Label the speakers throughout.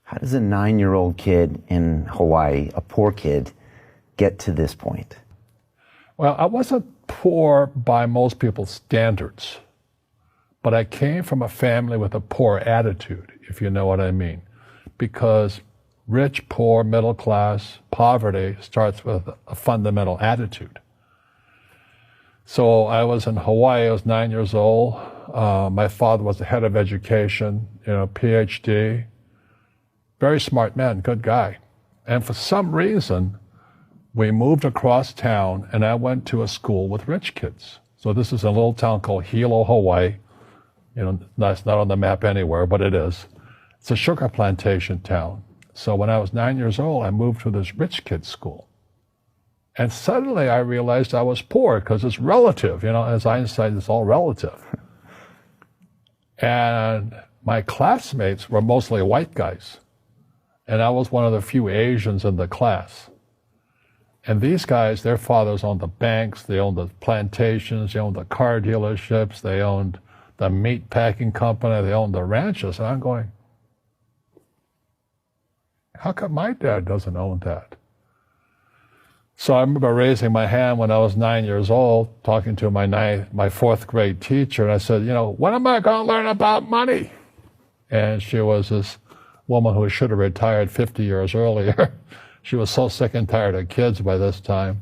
Speaker 1: How does a 9-year-old kid in Hawaii, a poor kid, get to this point?
Speaker 2: Well, I wasn't poor by most people's standards, but I came from a family with a poor attitude, if you know what I mean. Because rich, poor, middle class, poverty starts with a fundamental attitude. So I was in Hawaii, I was 9 years old. My father was the head of education, PhD. Very smart man, good guy. And for some reason, we moved across town and I went to a school with rich kids. So this is a little town called Hilo, Hawaii. That's not on the map anywhere, but it is. It's a sugar plantation town. So when I was 9 years old, I moved to this rich kids school. And suddenly I realized I was poor because it's relative, as Einstein, it's all relative. And my classmates were mostly white guys. And I was one of the few Asians in the class. And these guys, their fathers owned the banks, they owned the plantations, they owned the car dealerships, they owned the meat packing company, they owned the ranches. And I'm going, how come my dad doesn't own that? So I remember raising my hand when I was 9 years old, talking to my fourth grade teacher, and I said, when am I going to learn about money? And she was this woman who should have retired 50 years earlier. She was so sick and tired of kids by this time.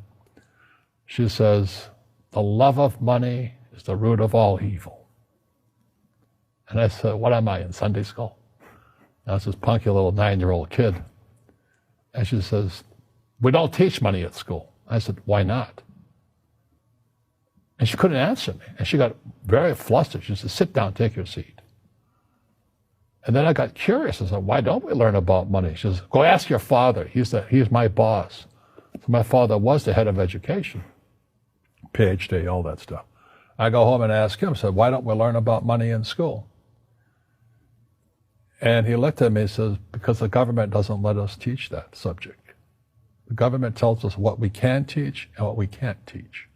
Speaker 2: She says, the love of money is the root of all evil. And I said, what am I, in Sunday school? I was this punky little 9-year-old kid. And she says, we don't teach money at school. I said, why not? And she couldn't answer me. And she got very flustered. She said, sit down, take your seat. And then I got curious. I said, why don't we learn about money? She says, go ask your father. He's my boss. So my father was the head of education, PhD, all that stuff. I go home and ask him, I said, why don't we learn about money in school? And he looked at me and says, because the government doesn't let us teach that subject. The government tells us what we can teach and what we can't teach.